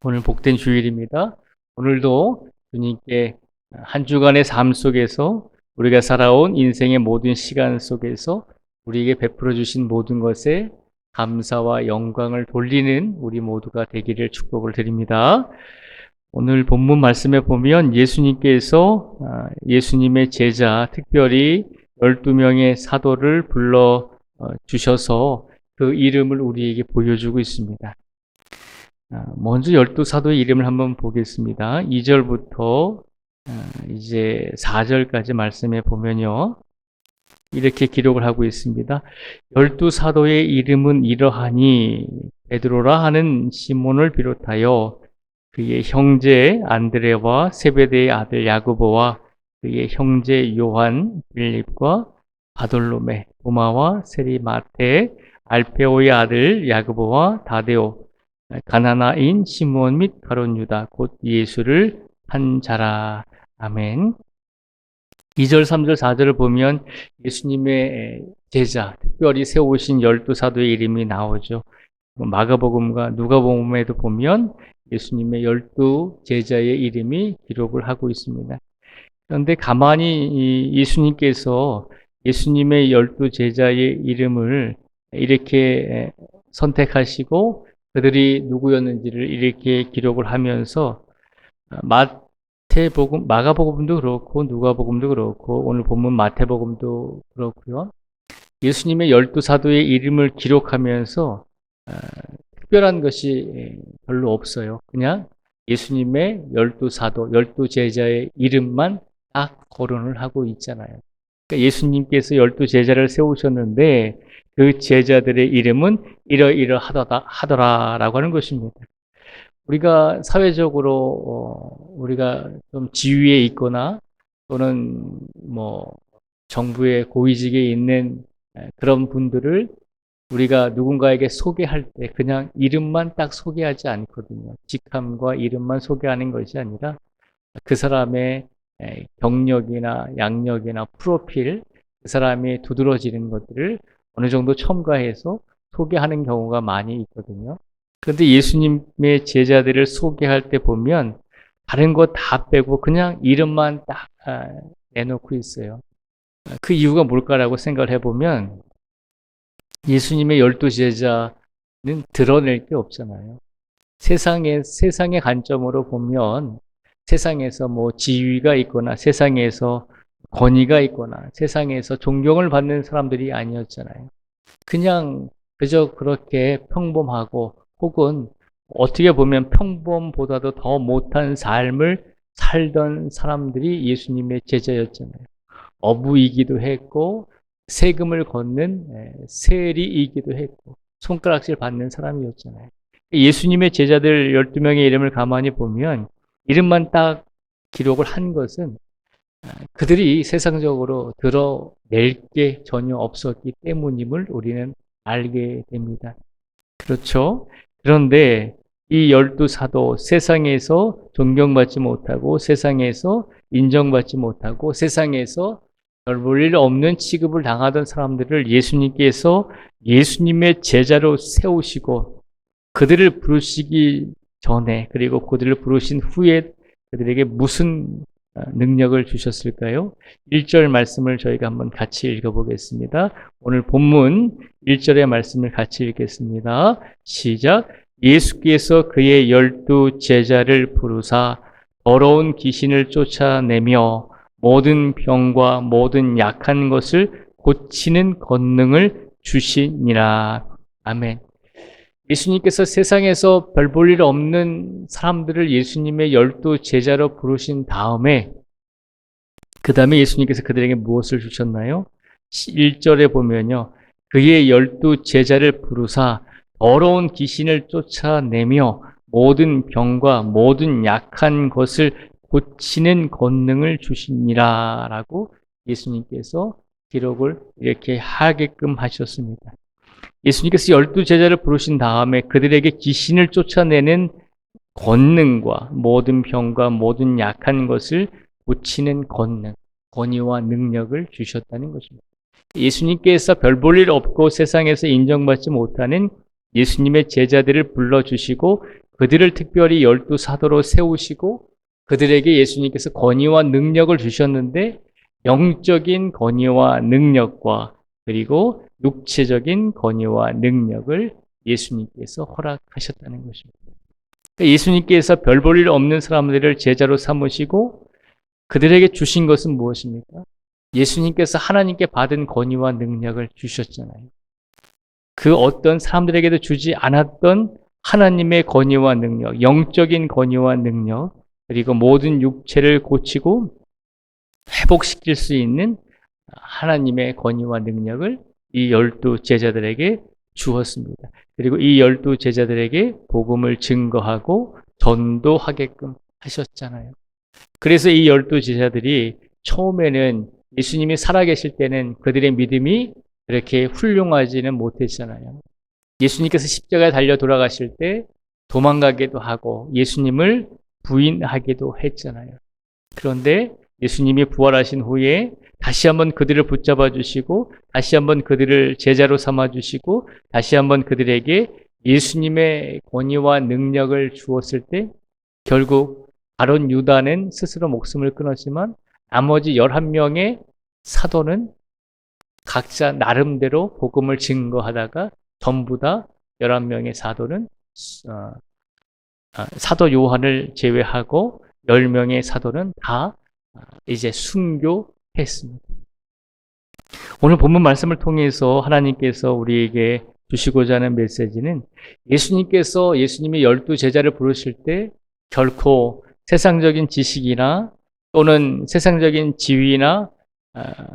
오늘 복된 주일입니다. 오늘도 주님께 한 주간의 삶 속에서 우리가 살아온 인생의 모든 시간 속에서 우리에게 베풀어 주신 모든 것에 감사와 영광을 돌리는 우리 모두가 되기를 축복을 드립니다. 오늘 본문 말씀에 보면 예수님께서 예수님의 제자, 특별히 12명의 사도를 불러 주셔서 그 이름을 우리에게 보여주고 있습니다. 먼저 12사도의 이름을 한번 보겠습니다. 2절부터 이제 4절까지 말씀해 보면요, 이렇게 기록을 하고 있습니다. 12사도의 이름은 이러하니 베드로라 하는 시몬을 비롯하여 그의 형제 안드레와 세베대의 아들 야고보와 그의 형제 요한, 빌립과 바돌로메, 도마와 세리마테, 알페오의 아들 야고보와 다데오, 가나나인 시몬 및 가룟 유다 곧 예수를 한 자라. 아멘. 2절, 3절, 4절을 보면 예수님의 제자, 특별히 세우신 12사도의 이름이 나오죠. 마가복음과 누가복음에도 보면 예수님의 12제자의 이름이 기록을 하고 있습니다. 그런데 가만히 예수님께서 예수님의 12제자의 이름을 이렇게 선택하시고 그들이 누구였는지를 이렇게 기록을 하면서 마태복음, 마가복음도 그렇고 누가복음도 그렇고 오늘 본문 마태복음도 그렇고요. 예수님의 12사도의 이름을 기록하면서 특별한 것이 별로 없어요. 그냥 예수님의 12사도, 12제자의 이름만 딱 거론을 하고 있잖아요. 그러니까 예수님께서 12제자를 세우셨는데 그 제자들의 이름은 이러이러하더라라고 하는 것입니다. 우리가 사회적으로 우리가 좀 지위에 있거나 또는 뭐 정부의 고위직에 있는 그런 분들을 우리가 누군가에게 소개할 때 그냥 이름만 딱 소개하지 않거든요. 직함과 이름만 소개하는 것이 아니라 그 사람의 경력이나 양력이나 프로필, 그 사람이 두드러지는 것들을 어느 정도 첨가해서 소개하는 경우가 많이 있거든요. 그런데 예수님의 제자들을 소개할 때 보면 다른 거 다 빼고 그냥 이름만 딱 내놓고 있어요. 그 이유가 뭘까라고 생각을 해보면 예수님의 12제자는 드러낼 게 없잖아요. 세상의 관점으로 보면 세상에서 뭐 지위가 있거나 세상에서 권위가 있거나 세상에서 존경을 받는 사람들이 아니었잖아요. 그냥 그저 그렇게 평범하고 혹은 어떻게 보면 평범보다도 더 못한 삶을 살던 사람들이 예수님의 제자였잖아요. 어부이기도 했고 세금을 걷는 세리이기도 했고 손가락질 받는 사람이었잖아요. 예수님의 제자들 12명의 이름을 가만히 보면 이름만 딱 기록을 한 것은 그들이 세상적으로 드러낼 게 전혀 없었기 때문임을 우리는 알게 됩니다. 그렇죠? 그런데 이 12사도 세상에서 존경받지 못하고 세상에서 인정받지 못하고 세상에서 별 볼 일 없는 취급을 당하던 사람들을 예수님께서 예수님의 제자로 세우시고 그들을 부르시기 전에 그리고 그들을 부르신 후에 그들에게 무슨 능력을 주셨을까요? 1절 말씀을 저희가 한번 같이 읽어보겠습니다. 오늘 본문 1절의 말씀을 같이 읽겠습니다. 시작. 예수께서 그의 12제자를 부르사 더러운 귀신을 쫓아내며 모든 병과 모든 약한 것을 고치는 권능을 주시니라. 아멘. 예수님께서 세상에서 별 볼 일 없는 사람들을 예수님의 12제자로 부르신 다음에 그 다음에 예수님께서 그들에게 무엇을 주셨나요? 1절에 보면요. 그의 12제자를 부르사 더러운 귀신을 쫓아내며 모든 병과 모든 약한 것을 고치는 권능을 주시니라 라고 예수님께서 기록을 이렇게 하게끔 하셨습니다. 예수님께서 12제자를 부르신 다음에 그들에게 귀신을 쫓아내는 권능과 모든 병과 모든 약한 것을 고치는 권능, 권위와 능력을 주셨다는 것입니다. 예수님께서 별 볼 일 없고 세상에서 인정받지 못하는 예수님의 제자들을 불러주시고 그들을 특별히 12사도로 세우시고 그들에게 예수님께서 권위와 능력을 주셨는데 영적인 권위와 능력과 그리고 육체적인 권위와 능력을 예수님께서 허락하셨다는 것입니다. 예수님께서 별 볼 일 없는 사람들을 제자로 삼으시고 그들에게 주신 것은 무엇입니까? 예수님께서 하나님께 받은 권위와 능력을 주셨잖아요. 그 어떤 사람들에게도 주지 않았던 하나님의 권위와 능력, 영적인 권위와 능력, 그리고 모든 육체를 고치고 회복시킬 수 있는 하나님의 권위와 능력을 이 12제자들에게 주었습니다. 그리고 이 12제자들에게 복음을 증거하고 전도하게끔 하셨잖아요. 그래서 이 12제자들이 처음에는 예수님이 살아계실 때는 그들의 믿음이 그렇게 훌륭하지는 못했잖아요. 예수님께서 십자가에 달려 돌아가실 때 도망가기도 하고 예수님을 부인하기도 했잖아요. 그런데 예수님이 부활하신 후에 다시 한번 그들을 붙잡아 주시고 다시 한번 그들을 제자로 삼아 주시고 다시 한번 그들에게 예수님의 권위와 능력을 주었을 때 결국 바론 유다는 스스로 목숨을 끊었지만 나머지 11명의 사도는 각자 나름대로 복음을 증거하다가 전부 다 11명의 사도는 사도 요한을 제외하고 10명의 사도는 다 이제 순교했습니다. 오늘 본문 말씀을 통해서 하나님께서 우리에게 주시고자 하는 메시지는 예수님께서 예수님의 12제자를 부르실 때 결코 세상적인 지식이나 또는 세상적인 지위나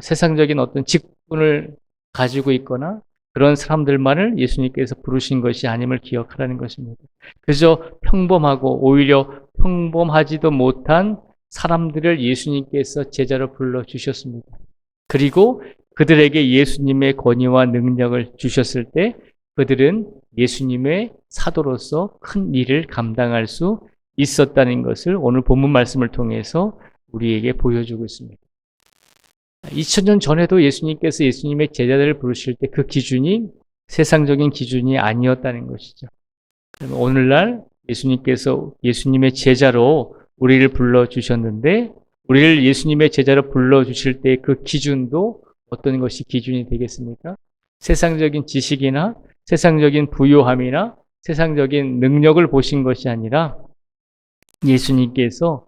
세상적인 어떤 직분을 가지고 있거나 그런 사람들만을 예수님께서 부르신 것이 아님을 기억하라는 것입니다. 그저 평범하고 오히려 평범하지도 못한 사람들을 예수님께서 제자로 불러주셨습니다. 그리고 그들에게 예수님의 권위와 능력을 주셨을 때 그들은 예수님의 사도로서 큰 일을 감당할 수 있었다는 것을 오늘 본문 말씀을 통해서 우리에게 보여주고 있습니다. 2000년 전에도 예수님께서 예수님의 제자들을 부르실 때 그 기준이 세상적인 기준이 아니었다는 것이죠. 오늘날 예수님께서 예수님의 제자로 우리를 불러주셨는데 우리를 예수님의 제자로 불러주실 때 그 기준도 어떤 것이 기준이 되겠습니까? 세상적인 지식이나 세상적인 부요함이나 세상적인 능력을 보신 것이 아니라 예수님께서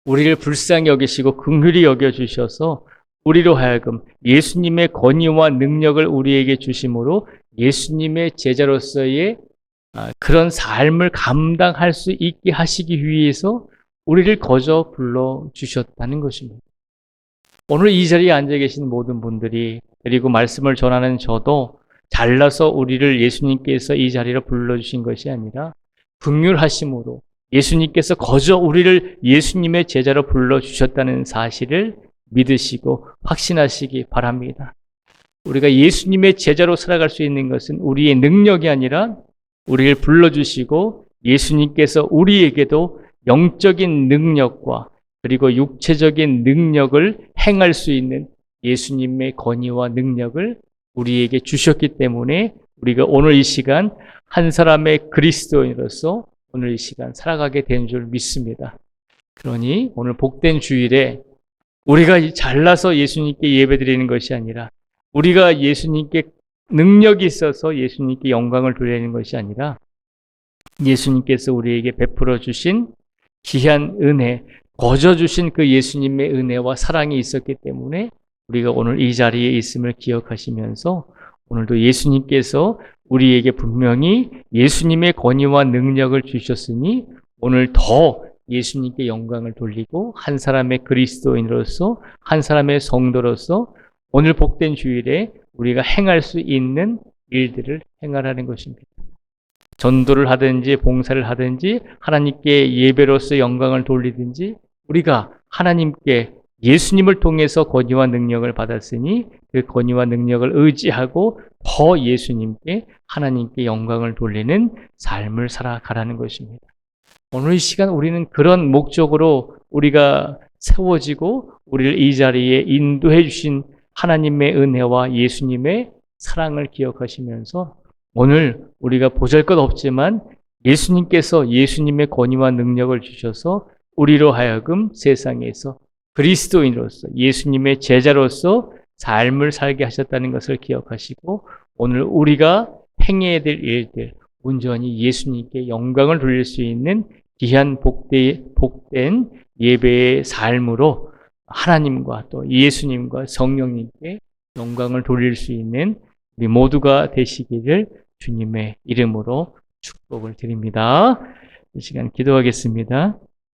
우리를 불쌍히 여기시고 긍휼히 여겨주셔서 우리로 하여금 예수님의 권위와 능력을 우리에게 주심으로 예수님의 제자로서의 그런 삶을 감당할 수 있게 하시기 위해서 우리를 거저 불러주셨다는 것입니다. 오늘 이 자리에 앉아 계신 모든 분들이 그리고 말씀을 전하는 저도 잘나서 우리를 예수님께서 이 자리로 불러주신 것이 아니라 긍휼하심으로 예수님께서 거저 우리를 예수님의 제자로 불러주셨다는 사실을 믿으시고 확신하시기 바랍니다. 우리가 예수님의 제자로 살아갈 수 있는 것은 우리의 능력이 아니라 우리를 불러주시고 예수님께서 우리에게도 영적인 능력과 그리고 육체적인 능력을 행할 수 있는 예수님의 권위와 능력을 우리에게 주셨기 때문에 우리가 오늘 이 시간 한 사람의 그리스도인으로서 오늘 이 시간 살아가게 된 줄 믿습니다. 그러니 오늘 복된 주일에 우리가 잘나서 예수님께 예배드리는 것이 아니라 우리가 예수님께 능력이 있어서 예수님께 영광을 돌리는 것이 아니라 예수님께서 우리에게 베풀어 주신 귀한 은혜, 거저 주신 그 예수님의 은혜와 사랑이 있었기 때문에 우리가 오늘 이 자리에 있음을 기억하시면서 오늘도 예수님께서 우리에게 분명히 예수님의 권위와 능력을 주셨으니 오늘 더 예수님께 영광을 돌리고 한 사람의 그리스도인으로서 한 사람의 성도로서 오늘 복된 주일에 우리가 행할 수 있는 일들을 행하라는 것입니다. 전도를 하든지 봉사를 하든지 하나님께 예배로서 영광을 돌리든지 우리가 하나님께 예수님을 통해서 권위와 능력을 받았으니 그 권위와 능력을 의지하고 더 예수님께 하나님께 영광을 돌리는 삶을 살아가라는 것입니다. 오늘 이 시간 우리는 그런 목적으로 우리가 세워지고 우리를 이 자리에 인도해 주신 하나님의 은혜와 예수님의 사랑을 기억하시면서 오늘 우리가 보잘것없지만 예수님의 권위와 능력을 주셔서 우리로 하여금 세상에서 그리스도인으로서 예수님의 제자로서 삶을 살게 하셨다는 것을 기억하시고 오늘 우리가 행해야 될 일들 온전히 예수님께 영광을 돌릴 수 있는 귀한 복된 예배의 삶으로 하나님과 또 예수님과 성령님께 영광을 돌릴 수 있는 우리 모두가 되시기를 주님의 이름으로 축복을 드립니다. 이 시간 기도하겠습니다.